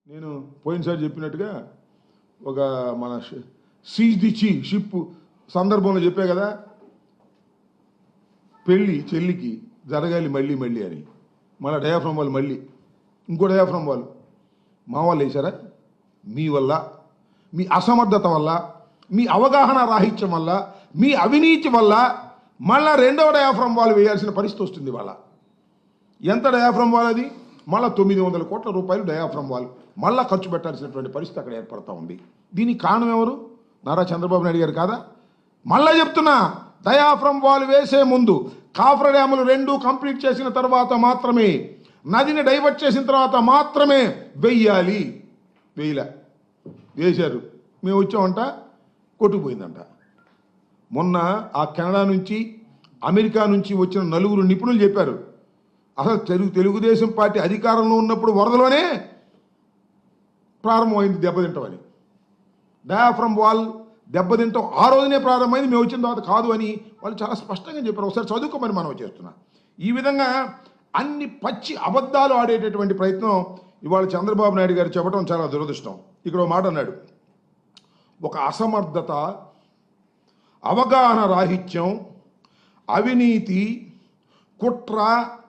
నేను పోయినసారి చెప్పినట్టుగా ఒక మన సీజ్ ది షిప్ సందర్భంలో చెప్పా కదా, పెళ్ళి చెల్లికి జరగాలి మళ్ళీ మళ్ళీ అని. మళ్ళీ డయాఫ్రమ్ వాళ్ళు మళ్ళీ ఇంకో డయాఫ్రమ్ వాళ్ళు మా వాళ్ళు వేశారా? మీ వల్ల, మీ అసమర్థత వల్ల, మీ అవగాహన రాహిత్యం వల్ల, మీ అవినీతి వల్ల మళ్ళా రెండవ డయాఫ్రమ్ వాళ్ళు వేయాల్సిన పరిస్థితి వస్తుంది. వాళ్ళ ఎంత డయాఫ్రమ్ వాళ్ళు అది? మళ్ళీ 900 కోట్ల రూపాయలు డయాఫ్రమ్ వాళ్ళు మళ్ళీ ఖర్చు పెట్టాల్సినటువంటి పరిస్థితి అక్కడ ఏర్పడతా ఉంది. దీనికి కారణం ఎవరు? నారా చంద్రబాబు నాయుడు గారు కాదా? మళ్ళీ చెప్తున్నా, డయాఫ్రమ్ వాళ్ళు వేసే ముందు కాఫర్ డ్యాములు 2 కంప్లీట్ చేసిన తర్వాత మాత్రమే, నదిని డైవర్ట్ చేసిన తర్వాత మాత్రమే వెయ్యాలి. వేశారు. మేము వచ్చామంట, కొట్టుకుపోయిందంట. మొన్న ఆ కెనడా నుంచి, అమెరికా నుంచి వచ్చిన 4 నిపుణులు చెప్పారు, అసలు తెలుగుదేశం పార్టీ అధికారంలో ఉన్నప్పుడు వరదలోనే ప్రారంభమైంది దెబ్బతింటామని. డయాఫ్రమ్ వాల్ దెబ్బతింటాం ఆ రోజునే ప్రారంభమైంది, మేము వచ్చిన తర్వాత కాదు అని వాళ్ళు చాలా స్పష్టంగా చెప్పారు. ఒకసారి చదువుకోమని మనం చేస్తున్నా. ఈ విధంగా అన్ని పచ్చి అబద్ధాలు ఆడేటటువంటి ప్రయత్నం ఇవాళ చంద్రబాబు నాయుడు గారు చెప్పడం చాలా దురదృష్టం. ఇక్కడ ఒక మాట అన్నాడు, ఒక అసమర్థత, అవగాహన రాహిత్యం, అవినీతి, కుట్ర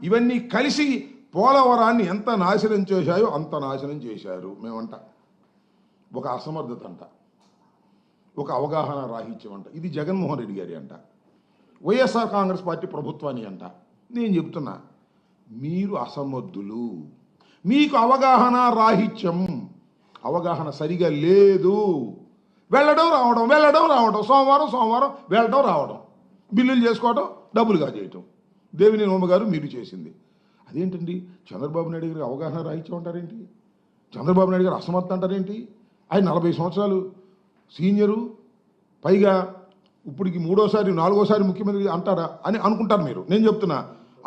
ఇవన్నీ కలిసి పోలవరాన్ని ఎంత నాశనం చేశాయో అంత నాశనం చేశారు. మేమంట ఒక అసమర్థత అంట, ఒక అవగాహన రాహిత్యం అంట. ఇది జగన్మోహన్ రెడ్డి గారి అంట, వైఎస్ఆర్ కాంగ్రెస్ పార్టీ ప్రభుత్వాన్ని అంట. నేను చెప్తున్నా, మీరు అసమర్థులు, మీకు అవగాహన రాహిత్యం, అవగాహన సరిగా లేదు. వెళ్ళడం రావడం, సోమవారం వెళ్ళడం రావడం, బిల్లులు చేసుకోవడం, డబ్బులుగా చేయటం. దేవినేని ఉమ గారు మీరు చేసింది అదేంటండి? చంద్రబాబు నాయుడు గారికి అవగాహన రాహిత్యం అంటారేంటి? చంద్రబాబు నాయుడు గారు అసమర్థత అంటారేంటి? ఆయన 40 సంవత్సరాలు సీనియరు, పైగా ఇప్పటికి 3వ సారి 4వ సారి ముఖ్యమంత్రి అంటారా అని అనుకుంటారు మీరు. నేను చెప్తున్నా,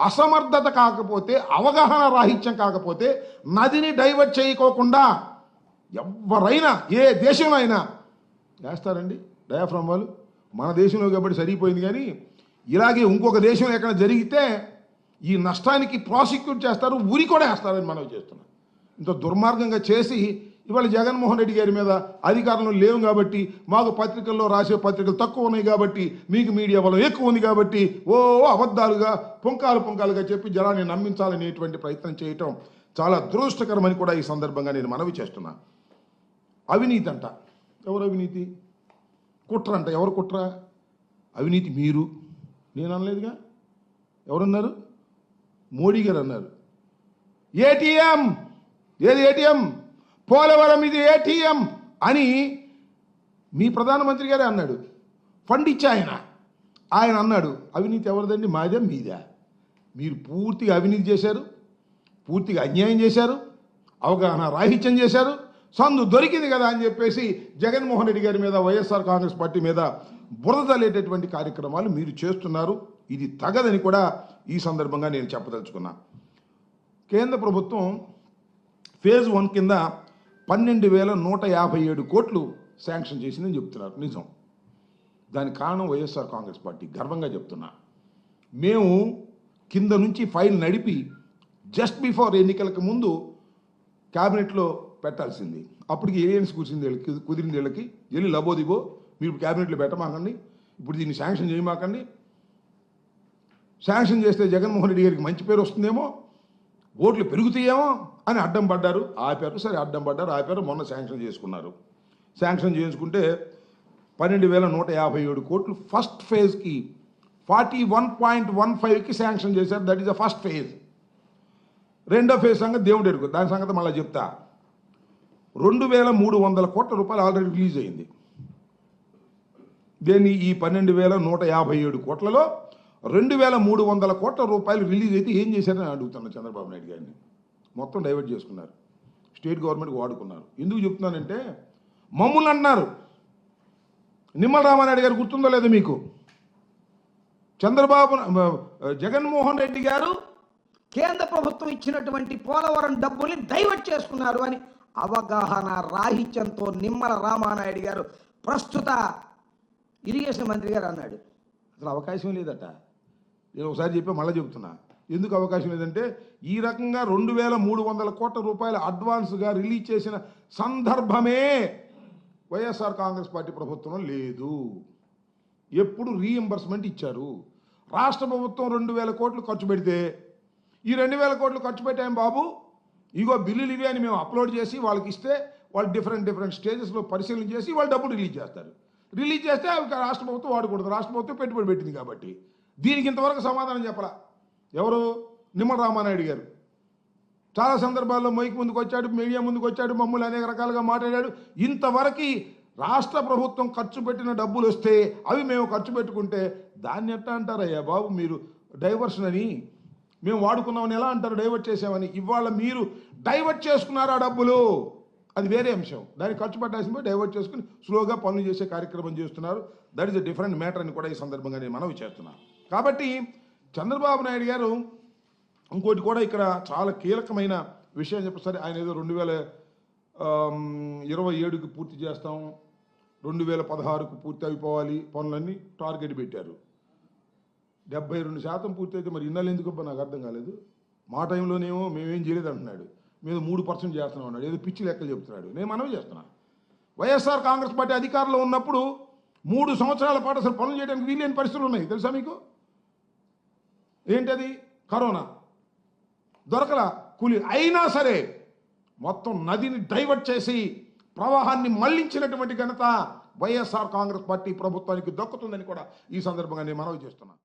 అసమర్థత కాకపోతే, అవగాహన రాహిత్యం కాకపోతే నదిని డైవర్ట్ చేయకోకుండా ఎవరైనా ఏ దేశంలో అయినా వేస్తారండి డయాఫ్రమ్ వాళ్ళు. మన దేశంలో కాబట్టి సరిపోయింది, కానీ ఇలాగే ఇంకొక దేశంలో ఎక్కడ జరిగితే ఈ నష్టానికి ప్రాసిక్యూట్ చేస్తారు, ఉరి కూడా వేస్తారని మనం చేస్తున్నాం. ఇంత దుర్మార్గంగా చేసి ఇవాళ జగన్మోహన్ రెడ్డి గారి మీద అధికారంలో లేవు కాబట్టి, మాకు పత్రికల్లో రాసే పత్రికలు తక్కువ ఉన్నాయి కాబట్టి, మీకు మీడియా బలం ఎక్కువ ఉంది కాబట్టి అబద్ధాలుగా పుంకాలుగా చెప్పి జనాన్ని నమ్మించాలనేటువంటి ప్రయత్నం చేయటం చాలా దురదృష్టకరమని కూడా ఈ సందర్భంగా నేను మనవి చేస్తున్నా. అవినీతి అంట, ఎవరు అవినీతి? కుట్ర అంట, ఎవరు కుట్ర? అవినీతి మీరు, నేను అనలేదుగా. ఎవరన్నారు? మోడీ గారు అన్నారు. ఏటీఎం, ఏది ఏటీఎం? పోలవరం ఇది ఏటీఎం అని మీ ప్రధానమంత్రి గారే అన్నాడు. ఫండ్ ఇచ్చా ఆయన అన్నాడు. అవినీతి ఎవరిదండి? మాదే మీదా? మీరు పూర్తిగా అవినీతి చేశారు, పూర్తిగా అన్యాయం చేశారు, అవగాహన రాహిత్యం చేశారు. సందు దొరికింది కదా అని చెప్పేసి జగన్మోహన్ రెడ్డి గారి మీద, వైఎస్ఆర్ కాంగ్రెస్ పార్టీ మీద బురద తల్లేటటువంటి కార్యక్రమాలు మీరు చేస్తున్నారు. ఇది తగదని కూడా ఈ సందర్భంగా నేను చెప్పదలుచుకున్నా. కేంద్ర ప్రభుత్వం ఫేజ్ 1 కింద 12,157 కోట్లు శాంక్షన్ చేసిందని చెప్తున్నారు. నిజం. దానికి కారణం వైఎస్ఆర్ కాంగ్రెస్ పార్టీ. గర్వంగా చెప్తున్నా, మేము కింద నుంచి ఫైల్ నడిపి జస్ట్ బిఫోర్ ఎన్నికలకు ముందు క్యాబినెట్లో పెట్టాల్సింది. అప్పటికి ఏలియన్స్ కుదిరింది వీళ్ళకి, వెళ్ళి లబోదిబో మీరు క్యాబినెట్లో పెట్టమాకండి, ఇప్పుడు దీన్ని శాంక్షన్ చేయమాకండి, శాంక్షన్ చేస్తే జగన్మోహన్ రెడ్డి గారికి మంచి పేరు వస్తుందేమో, ఓట్లు పెరుగుతాయేమో అని అడ్డం పడ్డారు, ఆపారు. సరే అడ్డం పడ్డారు, ఆపారు. మొన్న శాంక్షన్ చేసుకున్నారు. శాంక్షన్ చేసుకుంటే 12,157 కోట్లు ఫస్ట్ ఫేజ్కి 41.15కి శాంక్షన్ చేశారు. That is the first phase. రెండో ఫేజ్ సంగతి దేవుడు ఎరుగు, దాని సంగతి మళ్ళీ చెప్తా. 2,300 కోట్ల రూపాయలు ఆల్రెడీ రిలీజ్ అయింది. దీన్ని ఈ 12,157 కోట్లలో 2,300 కోట్ల రూపాయలు రిలీజ్ అయితే ఏం చేశారని అడుగుతున్నారు చంద్రబాబు నాయుడు గారిని. మొత్తం డైవర్ట్ చేసుకున్నారు, స్టేట్ గవర్నమెంట్కి వాడుకున్నారు. ఎందుకు చెప్తున్నానంటే, మమ్మల్ని అన్నారు. నిమ్మల రామానాయుడు గారు గుర్తుందో లేదో మీకు? జగన్మోహన్ రెడ్డి గారు కేంద్ర ప్రభుత్వం ఇచ్చినటువంటి పోలవరం డబ్బుల్ని డైవర్ట్ చేసుకున్నారు అని అవగాహన రాహిత్యంతో నిమ్మల రామానాయుడు గారు, ప్రస్తుత ఇరిగేషన్ మంత్రి గారు అన్నాడు. అసలు అవకాశం లేదట. నేను ఒకసారి చెప్పి మళ్ళీ చెబుతున్నా, ఎందుకు అవకాశం లేదంటే ఈ రకంగా 2,300 కోట్ల రూపాయల అడ్వాన్స్గా రిలీజ్ చేసిన సందర్భమే వైఎస్ఆర్ కాంగ్రెస్ పార్టీ ప్రభుత్వం లేదు. ఎప్పుడు రీఎంబర్స్మెంట్ ఇచ్చారు. రాష్ట్ర ప్రభుత్వం 2,000 కోట్లు ఖర్చు పెడితే ఈ 2,000 కోట్లు ఖర్చు పెట్టాం బాబు, ఇగో బిల్లులు ఇవి అని మేము అప్లోడ్ చేసి వాళ్ళకి ఇస్తే వాళ్ళు డిఫరెంట్ స్టేజెస్లో పరిశీలన చేసి వాళ్ళు డబ్బులు రిలీజ్ చేస్తారు. రిలీజ్ చేస్తే అవి రాష్ట్ర ప్రభుత్వం వాడకూడదు. రాష్ట్ర ప్రభుత్వం పెట్టుబడి పెట్టింది కాబట్టి దీనికి ఇంతవరకు సమాధానం చెప్పలా. ఎవరు? నిమ్మల రామానాయుడు గారు చాలా సందర్భాల్లో మైక్ ముందుకు వచ్చాడు, మీడియా ముందుకు వచ్చాడు, మమ్మల్ని అనేక రకాలుగా మాట్లాడాడు. ఇంతవరకు రాష్ట్ర ప్రభుత్వం ఖర్చు పెట్టిన డబ్బులు వస్తే అవి మేము ఖర్చు పెట్టుకుంటే దాన్ని ఎట్లా అంటారయ్యా బాబు మీరు డైవర్షన్ అని? మేము వాడుకున్నామని ఎలా అంటారు డైవర్ట్ చేసామని? ఇవాళ మీరు డైవర్ట్ చేసుకున్నారు ఆ డబ్బులు, అది వేరే అంశం. దానికి ఖర్చు పెట్టాల్సింది డైవర్ట్ చేసుకుని స్లోగా పనులు చేసే కార్యక్రమం చేస్తున్నారు. That is a different matter అని కూడా ఈ సందర్భంగా నేను మనవి చేస్తున్నాను. కాబట్టి చంద్రబాబు నాయుడు గారు ఇంకోటి కూడా ఇక్కడ చాలా కీలకమైన విషయం చెప్పేసరి ఆయన ఏదో 2027కి పూర్తి చేస్తాం, 2016కు పూర్తి అయిపోవాలి పనులన్నీ టార్గెట్ పెట్టారు. 72% పూర్తి అయితే మరి ఇన్నాళ్ళు ఎందుకు నాకు అర్థం కాలేదు. మా టైంలోనేమో మేమేం చేయలేదు అంటున్నాడు, మేము 3% చేస్తున్నాం అన్నాడు. ఏదో పిచ్చి లెక్కలు చెప్తున్నాడు. నేను మనవి చేస్తున్నాను, వైఎస్ఆర్ కాంగ్రెస్ పార్టీ అధికారంలో ఉన్నప్పుడు 3 సంవత్సరాల పాటు అసలు పనులు చేయడానికి వీలేని పరిస్థితులు ఉన్నాయి. తెలుసా మీకు? ఏంటది? కరోనా దొరకల కూలి. అయినా సరే మొత్తం నదిని డైవర్ట్ చేసి ప్రవాహాన్ని మళ్లించినటువంటి ఘనత వైఎస్ఆర్ కాంగ్రెస్ పార్టీ ప్రభుత్వానికి దక్కుతుందని కూడా ఈ సందర్భంగా నేను మనవి చేస్తున్నాను.